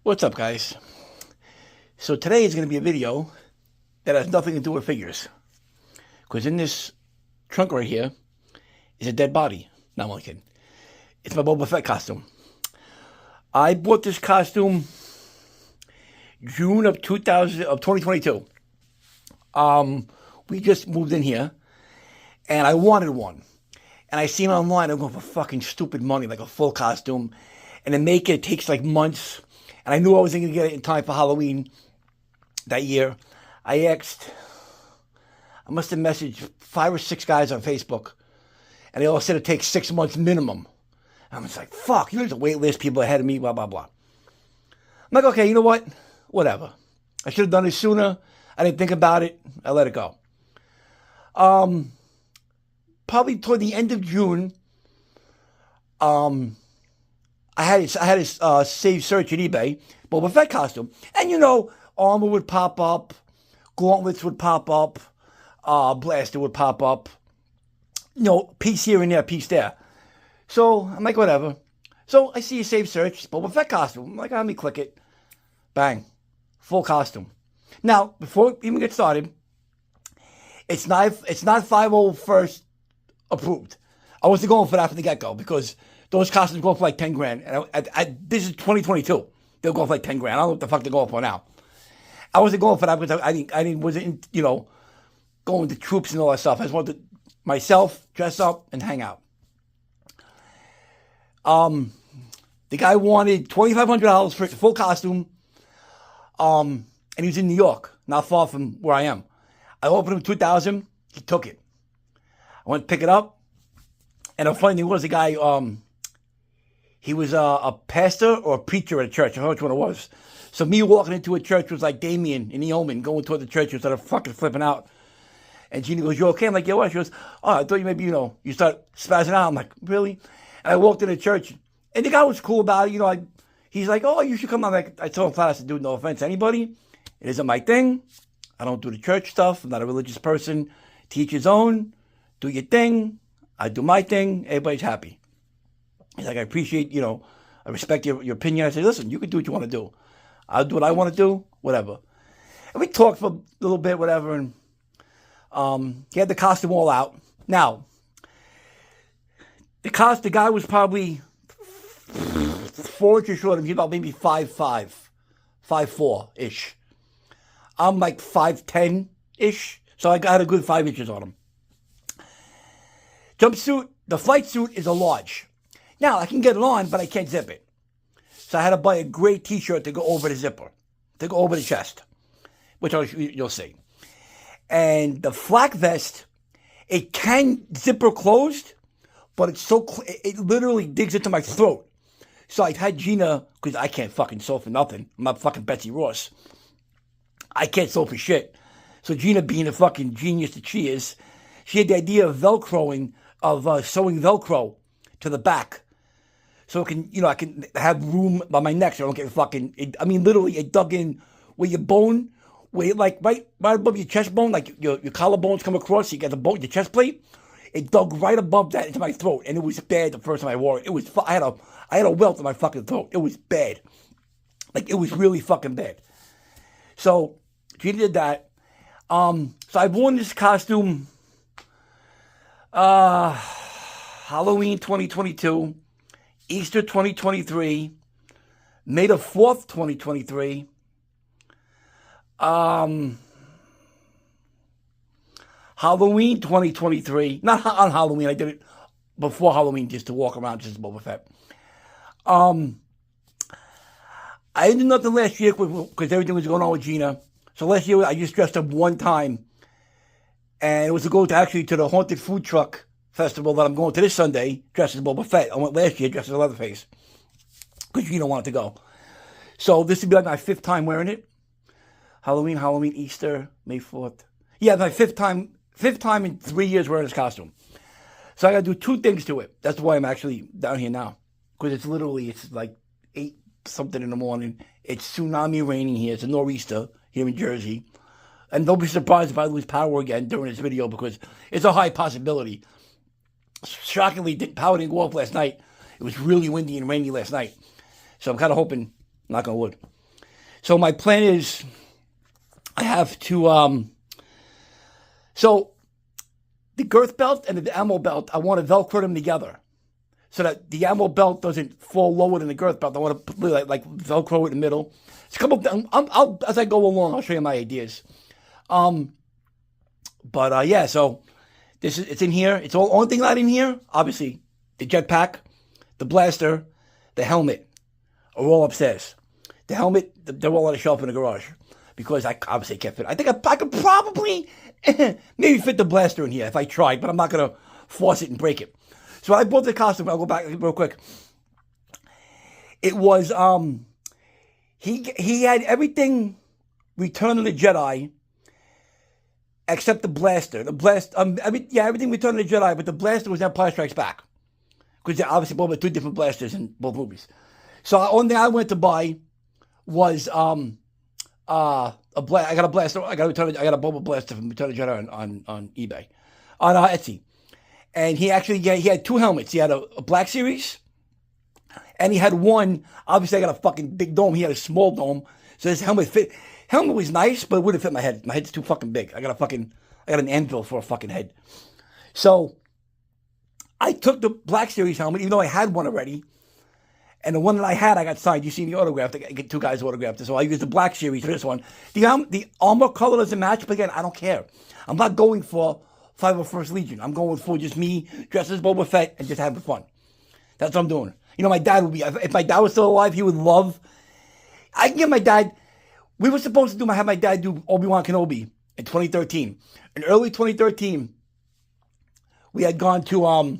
What's up, guys? So today is going to be a video that has nothing to do with figures. Because in this trunk right here is a dead body. No, I'm only kidding. It's my Boba Fett costume. I bought this costume June of 2022. We just moved in here, and I wanted one. And I seen it online. I'm going for fucking stupid money, like a full costume. And to make it takes like months. And I knew I wasn't going to get it in time for Halloween that year. I must have messaged 5 or 6 guys on Facebook. And they all said it takes 6 months minimum. And I'm just like, fuck, there's a wait list, people ahead of me, blah, blah, blah. I'm like, okay, you know what? Whatever. I should have done it sooner. I didn't think about it. I let it go. Probably toward the end of June, I had his save search at eBay, Boba Fett costume. And you know, armor would pop up, gauntlets would pop up, blaster would pop up. You know, piece here and there, piece there. So I'm like, whatever. So I see a save search, Boba Fett costume. I'm like, let me click it. Bang. Full costume. Now, before we even get started, it's not 501st approved. I wasn't going for that from the get-go because those costumes go for like 10 grand. And this is 2022. They'll go for like 10 grand. I don't know what the fuck they're going for now. I wasn't going for that because wasn't, you know, going to troops and all that stuff. I just wanted to myself dress up and hang out. The guy wanted $2,500 for the full costume. And he was in New York, not far from where I am. I offered him $2,000. He took it. I went to pick it up. And the funny thing was, the guy, he was a pastor or a preacher at a church. I don't know which one it was. So me walking into a church was like Damien in the Omen, going toward the church, instead of fucking flipping out. And Jeannie goes, "You okay?" I'm like, "Yeah, what?" She goes, "Oh, I thought you maybe, you know, you start spazzing out." I'm like, "Really?" And I walked in the church, and the guy was cool about it. You know, he's like, "Oh, you should come." I'm like, I told him flat, I said, "Dude, no offense to anybody. It isn't my thing. I don't do the church stuff. I'm not a religious person. Teach his own. Do your thing. I do my thing. Everybody's happy." He's like, "I appreciate, you know, I respect your opinion." I said, "Listen, you can do what you want to do. I'll do what I want to do, whatever." And we talked for a little bit, whatever, and he had the costume all out. Now, the guy was probably 4 inches short of me, about maybe 5'5", 5'4"-ish. I'm like 5'10"-ish, so I got a good 5 inches on him. Jumpsuit, the flight suit is a large. Now, I can get it on, but I can't zip it. So I had to buy a gray t-shirt to go over the zipper, to go over the chest, which you'll see. And the flak vest, it can zipper closed, but it's so, it literally digs into my throat. So I had Gina, because I can't fucking sew for nothing. I'm not fucking Betsy Ross. I can't sew for shit. So Gina, being the fucking genius that she is, she had the idea of sewing Velcro to the back. So it can, you know, I can have room by my neck so I don't get fucking, literally it dug in where your bone, where like right above your chest bone, like your collarbones come across, so you get the bone, your chest plate. It dug right above that into my throat, and it was bad the first time I wore it. It was, I had a welt in my fucking throat. It was bad. Like, it was really fucking bad. So, she did that. So I've worn this costume, Halloween 2022, Easter 2023, May the 4th 2023, Halloween 2023. Not on Halloween. I did it before Halloween just to walk around just as Boba Fett. I didn't do nothing last year because everything was going on with Gina. So last year I just dressed up one time. And it was to go to the Haunted Food Truck Festival that I'm going to this Sunday dressed as Boba Fett. I went last year dressed as Leatherface because Gina wanted to go. So this would be like my 5th time wearing it. Halloween, Easter, May 4th. Yeah, my 5th time in 3 years wearing this costume. So I got to do 2 things to it. That's why I'm actually down here now. Because it's like 8 something in the morning. It's tsunami raining here. It's a nor'easter here in Jersey. And don't be surprised if I lose power again during this video because it's a high possibility. Shockingly, power didn't go off last night. It was really windy and rainy last night. So I'm kind of hoping, knock on wood. So my plan is I have to, so the girth belt and the ammo belt, I want to Velcro them together so that the ammo belt doesn't fall lower than the girth belt. I want to put like Velcro it in the middle. It's a couple. I'll as I go along, I'll show you my ideas. Yeah. So it's in here. It's all only thing not in here. Obviously, the jetpack, the blaster, the helmet are all upstairs. The helmet, they're all on a shelf in the garage because I obviously can't fit. I think I could probably maybe fit the blaster in here if I tried, but I'm not gonna force it and break it. So I bought the costume. I'll go back real quick. It was he had everything Return of the Jedi except the blaster. Everything Return of the Jedi, but the blaster was Empire Strikes Back because they're obviously both two different blasters in both movies. So the only thing I went to buy was I got a blaster. I got a Boba blaster from Return of the Jedi on eBay, on Etsy. And he had two helmets. He had a Black Series, and he had one. Obviously, I got a fucking big dome. He had a small dome, so his helmet fit. Helmet was nice, but it wouldn't fit my head. My head's too fucking big. I got an anvil for a fucking head. So I took the Black Series helmet, even though I had one already. And the one that I had, I got signed. You see the autograph. I get two guys autographed. So I used the Black Series for this one. The armor color doesn't match, but again, I don't care. I'm not going for 501st Legion. I'm going for just me dressed as Boba Fett and just having fun. That's what I'm doing. You know, my dad would be, if my dad was still alive, he would love, I can get my dad, we were supposed to have my dad do Obi-Wan Kenobi in 2013. In early 2013, we had gone to,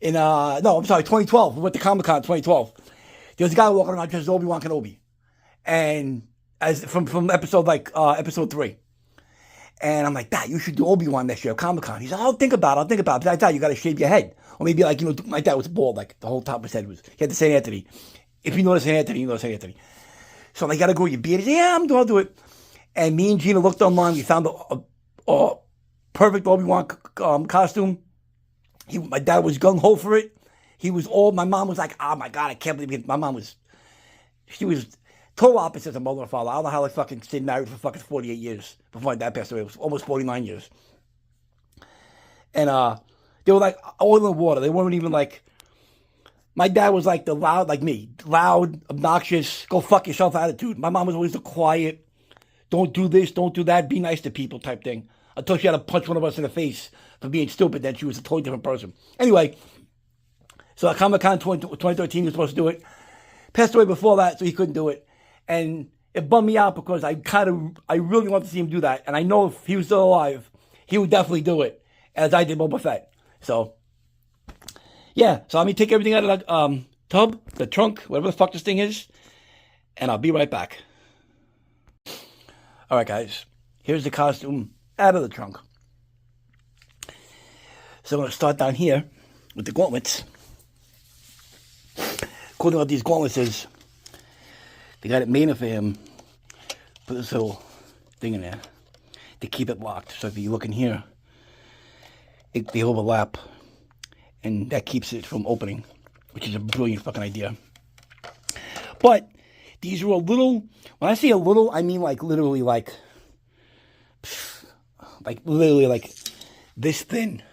2012. We went to Comic-Con 2012. There was a guy walking around dressed as Obi-Wan Kenobi. And as from episode 3. And I'm like, Dad, you should do Obi-Wan next year at Comic-Con. He's like, I'll think about it. Besides, Dad, you got to shave your head. Or maybe my dad was bald, like the whole top of his head he had the St. Anthony. If you know the St. Anthony, you know the St. Anthony. So I'm like, got to grow your beard. He said, yeah, I'll do it. And me and Gina looked online. We found a perfect Obi-Wan costume. My dad was gung-ho for it. He was old. My mom was like, oh my God, I can't believe it. My mom she was total opposite of mother and father. I don't know how they fucking stayed married for fucking 48 years before my dad passed away. It was almost 49 years. And they were like oil in the water. They weren't even like, my dad was like the loud, like me, loud, obnoxious, go fuck yourself attitude. My mom was always the quiet, don't do this, don't do that, be nice to people type thing. Until she had to punch one of us in the face for being stupid, then she was a totally different person. Anyway, so at Comic-Con 2013, he was supposed to do it. Passed away before that, so he couldn't do it. And it bummed me out because I really wanted to see him do that. And I know if he was still alive, he would definitely do it, as I did Boba Fett. So, yeah. So let me take everything out of that tub, the trunk, whatever the fuck this thing is, and I'll be right back. All right, guys. Here's the costume out of the trunk. So I'm going to start down here with the gauntlets. Cool thing about these gauntlets is they got it made for him. Put this little thing in there to keep it locked. So if you look in here, they overlap, and that keeps it from opening, which is a brilliant fucking idea. But these are a little, when I say a little, I mean like literally like literally like this thin.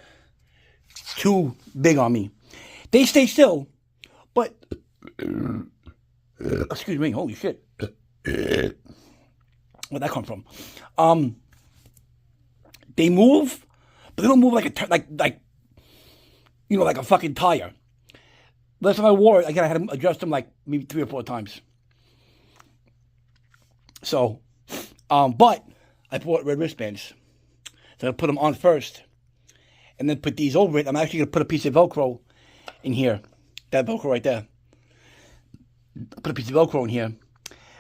Too big on me. They stay still, but excuse me, holy shit. Where'd that come from? They move, but they don't move like like a fucking tire. Last time I wore it, I had to adjust them like maybe 3 or 4 times. So, but I bought red wristbands. So I put them on first, and then put these over it. I'm actually going to put a piece of Velcro in here. That Velcro right there. Put a piece of Velcro in here.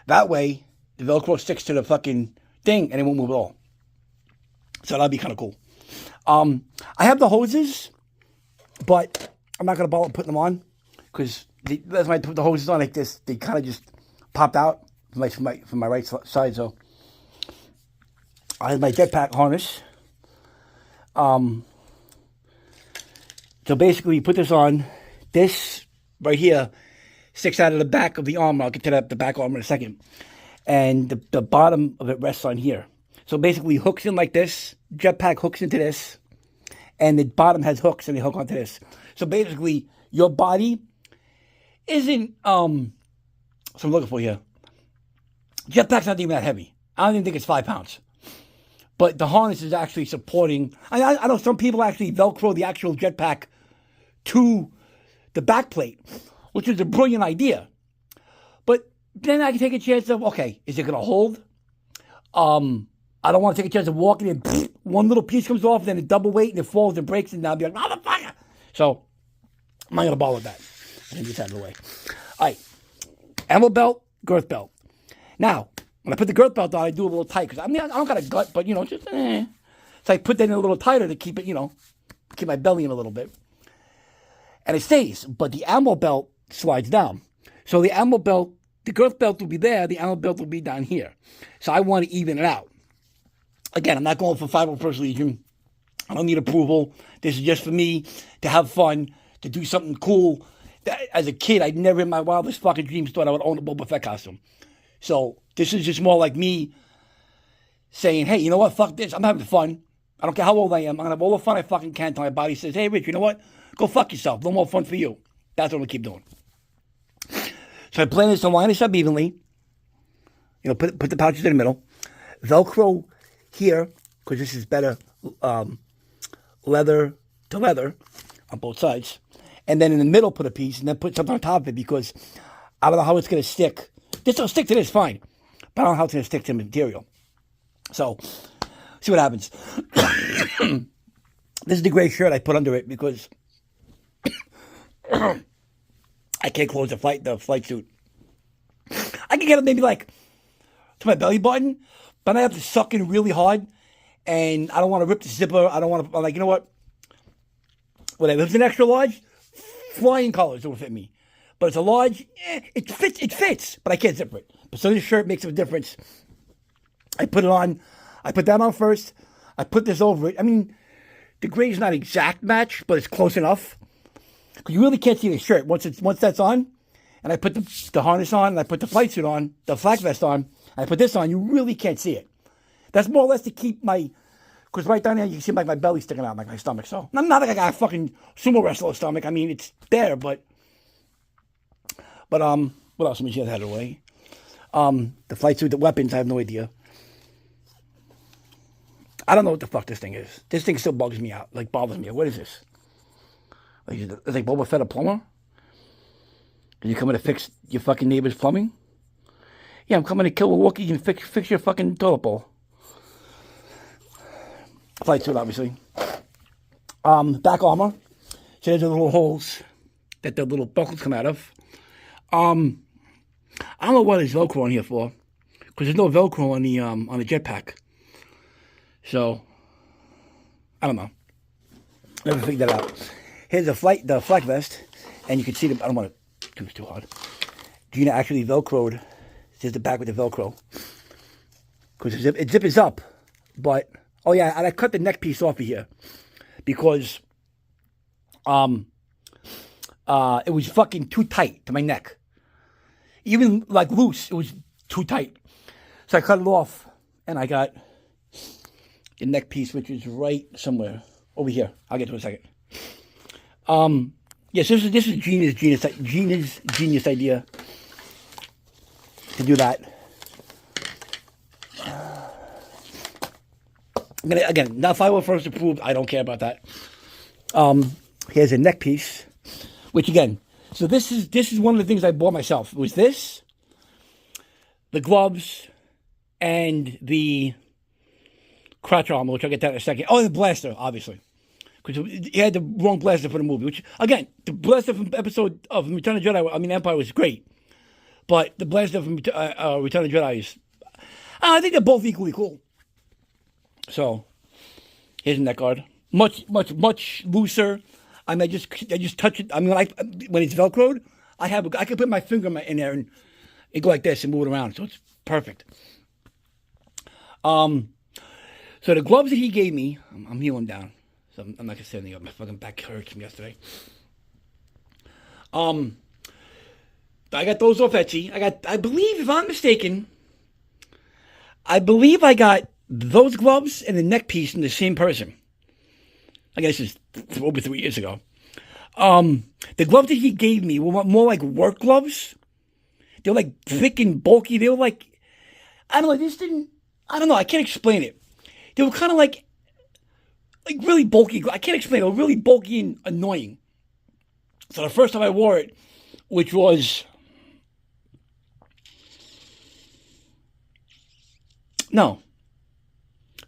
That way, the Velcro sticks to the fucking thing, and it won't move at all. So that'll be kind of cool. I have the hoses, but I'm not going to bother putting them on, because that's when I put the hoses on like this, they kind of just popped out from my right side. So I have my jetpack harness. So basically, you put this on. This right here sticks out of the back of the armor. I'll get to the back armor in a second. And the bottom of it rests on here. So basically hooks in like this. Jetpack hooks into this. And the bottom has hooks and they hook onto this. So basically your body isn't, so I'm looking for here. Jetpack's not even that heavy. I don't even think it's 5 pounds. But the harness is actually supporting. I know some people actually Velcro the actual jetpack to the back plate, which is a brilliant idea. But then I can take a chance of, okay, is it going to hold? I don't want to take a chance of walking and one little piece comes off, then a double weight and it falls and breaks, and I'll be like, motherfucker. So I'm not going to bother with that. I think it's out of the way. All right. Ammo belt, girth belt. Now, when I put the girth belt on, I do it a little tight because I don't got a gut, but just So I put that in a little tighter to keep it, keep my belly in a little bit. And it stays, but the ammo belt slides down. So the ammo belt, the girth belt will be there, the ammo belt will be down here. So I want to even it out. Again, I'm not going for 501st Legion. I don't need approval. This is just for me to have fun, to do something cool. As a kid, I never in my wildest fucking dreams thought I would own a Boba Fett costume. So this is just more like me saying, hey, you know what? Fuck this. I'm having fun. I don't care how old I am. I'm going to have all the fun I fucking can until my body says, hey, Rich, you know what? Go fuck yourself. No more fun for you. That's what I'm going to keep doing. So I plan this to line this up evenly. Put the pouches in the middle. Velcro here, because this is better leather to leather on both sides. And then in the middle, put a piece, and then put something on top of it, because I don't know how it's going to stick. This will stick to this, fine. But I don't know how it's going to stick to the material. So, see what happens. This is the gray shirt I put under it, because I can't close the flight suit. I can get it maybe like to my belly button, but I have to suck in really hard, and I don't want to rip the zipper. I don't want to, I'm like, you know what? Whatever. If it's an extra large, flying colors don't fit me. But it's a large, it fits, but I can't zipper it. But so this shirt makes a difference. I put it on, I put that on first. I put this over it. I mean, the gray is not an exact match, but it's close enough. Because you really can't see the shirt once that's on. And I put the harness on, and I put the flight suit on, the flak vest on, and I put this on, you really can't see it. That's more or less to keep because right down there you can see like my belly sticking out, like my stomach. So, I'm not like I got a fucking sumo wrestler stomach. I mean, it's there, but what else? Let me get that away. The flight suit, the weapons, I have no idea. I don't know what the fuck this thing is. This thing still bugs me out, bothers me. What is this? Is like Boba Fett a plumber? Are you coming to fix your fucking neighbor's plumbing? Yeah, I'm coming to kill a Wookiee and fix your fucking toilet bowl. Flight suit, obviously. Back armor. So there's the little holes that the little buckles come out of. I don't know what there's Velcro on here for, because there's no Velcro on the jetpack. So I don't know. Never figured that out. Here's the flak vest, and you can see I don't want to do this too hard. Gina actually Velcroed. Here's the back with the Velcro, because it zippers up. But oh yeah, and I cut the neck piece off of here because it was fucking too tight to my neck. Even loose, it was too tight. So I cut it off, and I got the neck piece, which is right somewhere over here. I'll get to it in a second. Yes, this is Gina's genius idea to do that. Again, not 501st approved. I don't care about that. Here's a neck piece, which again, so this is one of the things I bought myself. It was this, the gloves, and the crotch armor, which I'll get that in a second. Oh, and the blaster, obviously. Because he had the wrong blaster for the movie, which, again, the blaster from episode of Return of the Jedi, Empire was great. But the blaster from Return of the Jedi is, I think they're both equally cool. So, here's a neck guard. Much looser. I mean, I just touch it. I mean, when it's Velcroed, I can put my finger in there and go like this and move it around. So it's perfect. So the gloves that he gave me, I'm healing down. So I'm not gonna say anything. My fucking back hurts from yesterday. I got those off Etsy. I believe, if I'm not mistaken, I believe I got those gloves and the neck piece from the same person. I guess it's over 3 years ago. The gloves that he gave me were more like work gloves. They were like thick and bulky. They were like, I don't know, I don't know, I can't explain it. They were kind of like really bulky. I can't explain it. They were really bulky and annoying. So the first time I wore it, which was, no.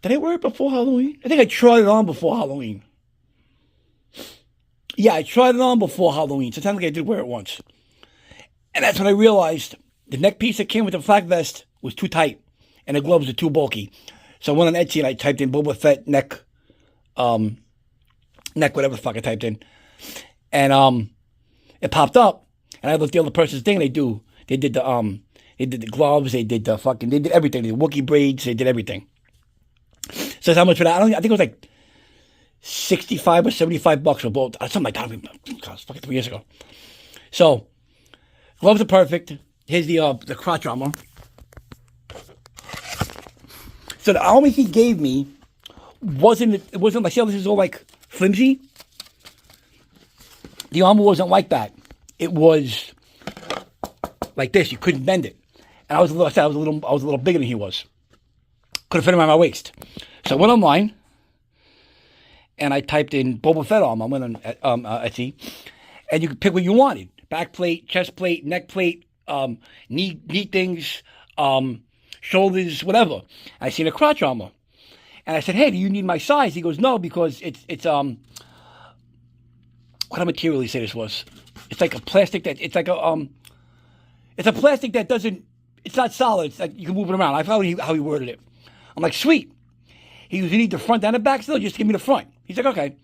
Did I wear it before Halloween? I think I tried it on before Halloween. Yeah, I tried it on before Halloween, so technically I did wear it once. And that's when I realized the neck piece that came with the flak vest was too tight, and the gloves were too bulky. So I went on Etsy and I typed in Boba Fett neck, whatever the fuck I typed in. And it popped up, and I looked at the other person's thing. They did the gloves, they did everything. They did Wookiee braids, they did everything. So that's how much for that. I think it was like $65 or $75 for both. Something like that. It was fucking 3 years ago. So gloves are perfect. Here's the crotch armor. So the armor he gave me wasn't like, see how this is all like flimsy? The armor wasn't like that. It was like this. You couldn't bend it. And I was a little bigger than he was. Couldn't fit him around my waist. So I went online and I typed in Boba Fett armor. I went on Etsy, and you could pick what you wanted: back plate, chest plate, neck plate, knee things, shoulders, whatever. I seen a crotch armor, and I said, "Hey, do you need my size?" He goes, "No, because it's what kind of material he said this was? It's like a plastic that it's a plastic that doesn't. It's not solid. It's like you can move it around." I found how he worded it. I'm like, sweet. He goes, "You need the front and the back still? Just give me the front." He's like, okay.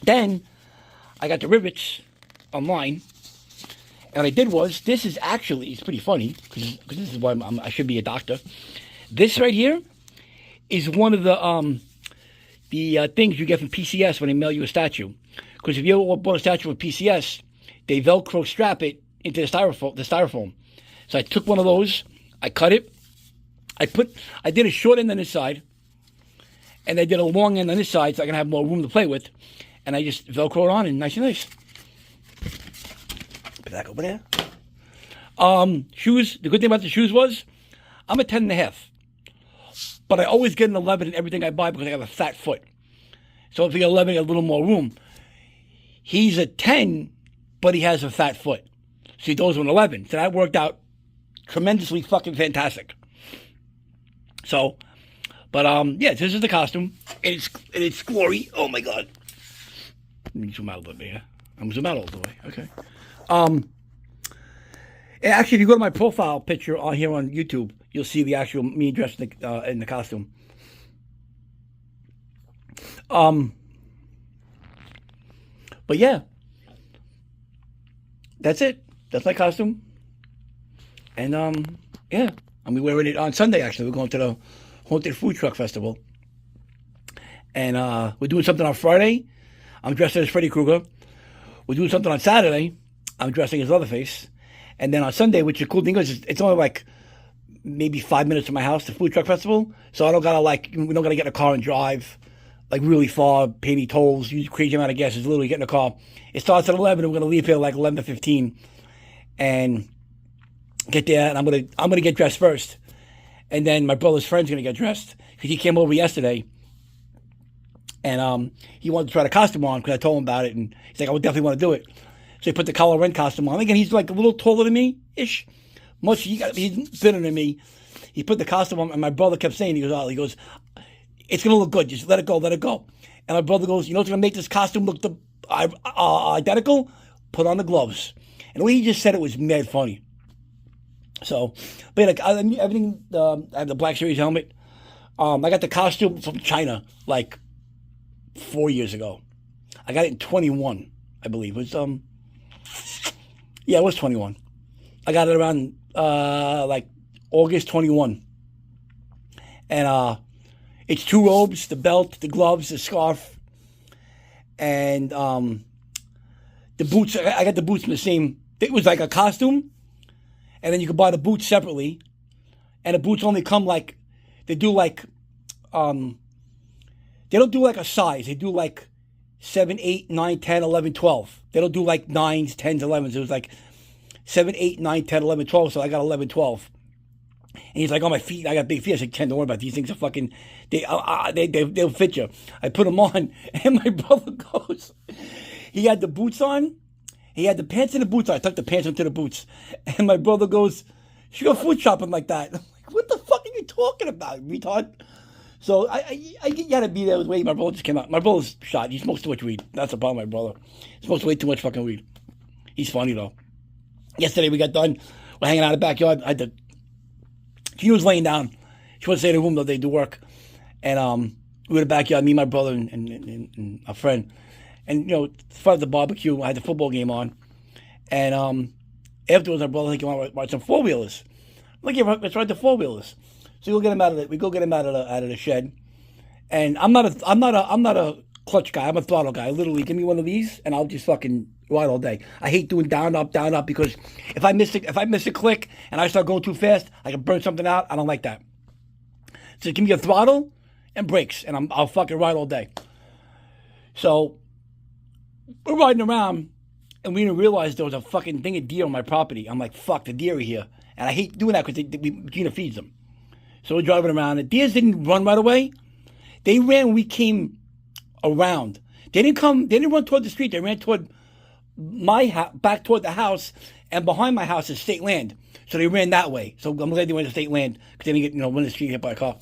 Then I got the rivets online. And what I did was, this is actually, it's pretty funny, because this is why I should be a doctor. This right here is one of the things you get from PCS when they mail you a statue. Because if you ever bought a statue from PCS, they Velcro strap it into the styrofoam. So I took one of those, I cut it, I did a short end on this side, and I did a long end on this side so I can have more room to play with. And I just Velcro it on and nice and nice. Put that over there. Shoes, the good thing about the shoes was, I'm a 10.5. But I always get an 11 in everything I buy because I have a fat foot. So if you get 11, you get a little more room. He's a 10, but he has a fat foot. So he goes with an 11. So that worked out tremendously fucking fantastic. So, but yeah, this is the costume. In its glory. Oh my god. Let me zoom out a little bit here. I'm zoom out all the way. Okay. Actually, if you go to my profile picture on here on YouTube, you'll see the actual me dressed in the costume. But yeah, that's it. That's my costume. And yeah, I'm wearing it on Sunday. Actually, we're going to the Haunted Food Truck Festival, and we're doing something on Friday. I'm dressed as Freddy Krueger. We're doing something on Saturday. I'm dressing as Leatherface. And then on Sunday, which the cool thing is, it's only like maybe 5 minutes from my house, the food truck festival. So we don't gotta get in a car and drive like really far, pay any tolls, use a crazy amount of gas. It's literally get in a car. It starts at 11, and we're gonna leave here like 11:15, and get there. And I'm gonna get dressed first, and then my brother's friend's gonna get dressed because he came over yesterday, and he wanted to try the costume on because I told him about it, and he's like, I would definitely want to do it. So he put the collar and costume on. Again, he's like a little taller than me-ish. He's thinner than me. He put the costume on, and my brother kept saying, he goes, it's going to look good. Just let it go. And my brother goes, you know what's going to make this costume look identical? Put on the gloves. And the way he just said it was mad funny. So, but like everything, I have the Black Series helmet. I got the costume from China like 4 years ago. I got it in 21, I believe. It was yeah, it was 21. I got it around like August 21. And it's 2 robes, the belt, the gloves, the scarf, and the boots. I got the boots from the same It was like a costume, and then you could buy the boots separately, and the boots only come like, they do like, they don't do like a size. They do like 7, 8, 9, 10, 11, 12. They don't do like 9s, 10s, 11s. It was like 7, 8, 9, 10, 11, 12. So I got 11, 12. And he's like, oh, my feet, I got big feet. I said, Ken, don't worry about it. These things are fucking, they'll fit you. I put them on, and my brother goes, he had the boots on. He had the pants and the boots on. I tucked the pants into the boots. And my brother goes, you go food shopping like that. I'm like, what the fuck are you talking about, retard? So I gotta be there. I was waiting. My brother just came out. My brother's shot. He smokes too much weed. That's the problem, my brother. He smokes way too much fucking weed. He's funny, though. Yesterday we got done. We're hanging out in the backyard. She was laying down. She wanted to stay in the room, though. They do work. And we were in the backyard, me, my brother, and a friend. And, in front of the barbecue, I had the football game on. And afterwards, my brother, like, you want to watch some four-wheelers? I'm like, yeah, let's ride the four-wheelers. So we go get him out of the shed. And I'm not a clutch guy. I'm a throttle guy. Literally, give me one of these, and I'll just fucking ride all day. I hate doing down, up, because if I miss a click and I start going too fast, I can burn something out. I don't like that. So give me a throttle and brakes, and I'll fucking ride all day. So we're riding around, and we didn't realize there was a fucking thing of deer on my property. I'm like, fuck, the deer are here. And I hate doing that because Gina feeds them. So we're driving around. The deers didn't run right away. They ran when we came around. They didn't run toward the street. They ran toward my house, back toward the house, and behind my house is state land. So they ran that way. So I'm glad they went to state land because they didn't get, run the street hit by a car.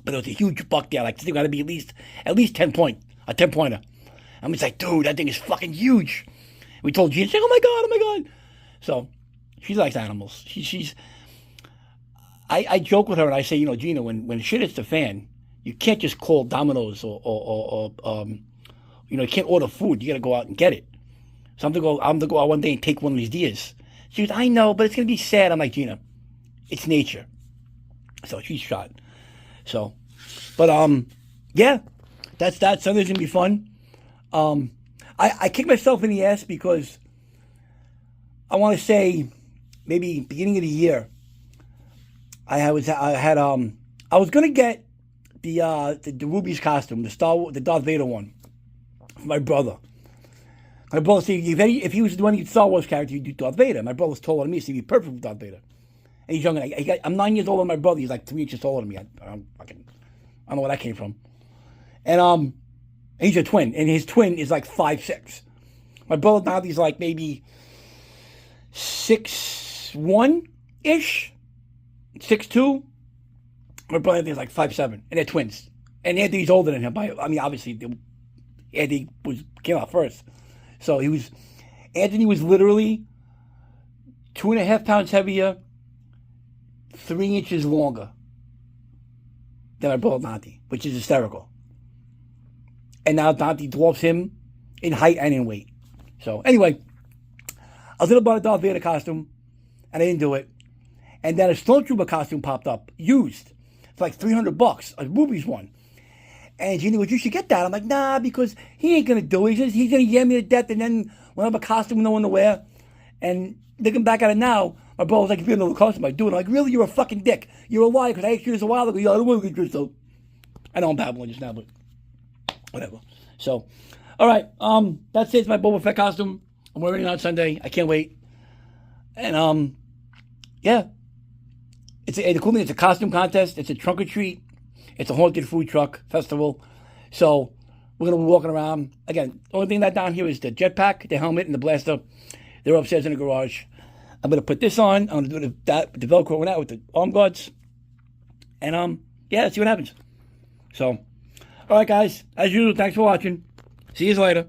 But there was a huge buck there. Like, I think got to be at least 10-pointer. I'm just like, dude, that thing is fucking huge. We told Gina, she's like, oh my God. So she likes animals. I joke with her and I say, Gina, when shit hits the fan, you can't just call Domino's or you can't order food. You got to go out and get it. So I'm going to go out one day and take one of these deers. She goes, I know, but it's going to be sad. I'm like, Gina, it's nature. So she's shot. So, but yeah, that's that. Sunday's going to be fun. I kicked myself in the ass because I want to say maybe beginning of the year, I was gonna get the Ruby's costume, the Darth Vader one, for my brother. My brother said if he was the one Star Wars character, he'd do Darth Vader. My brother's taller than me, so he'd be perfect for Darth Vader. And he's younger. I'm 9 years older than my brother. He's like 3 inches taller than me. I don't know where that came from. And he's a twin, and his twin is like 5'6". My brother now he's like maybe 6'1"-ish. 6'2". My brother is like 5'7", and they're twins. And Anthony's older than him. Obviously, Anthony came out first. So Anthony was literally 2.5 pounds heavier, 3 inches longer than my brother Dante, which is hysterical. And now Dante dwarfs him in height and in weight. So anyway, I was going to buy a Darth Vader costume, and I didn't do it. And then a Stormtrooper costume popped up, used, for like $300, a Ruby's one. And Gina goes, you should get that. I'm like, nah, because he ain't going to do it. He's going to yam me to death, and then we'll have a costume no one to wear. And looking back at it now, my brother's like, if you're in the costume, I do it. I'm like, really? You're a fucking dick. You're a liar, because I asked you this a while ago. Yeah, I don't want to get dressed up. I know I'm babbling just now, but whatever. So, all right. That's it. It's my Boba Fett costume. I'm wearing it on Sunday. I can't wait. And, yeah. The cool thing, it's a costume contest. It's a trunk or treat. It's a haunted food truck festival. So we're going to be walking around. Again, the only thing that's down here is the jetpack, the helmet, and the blaster. They're upstairs in the garage. I'm going to put this on. I'm going to do the Velcro on that with the arm guards. And, yeah, let's see what happens. So, all right, guys. As usual, thanks for watching. See you later.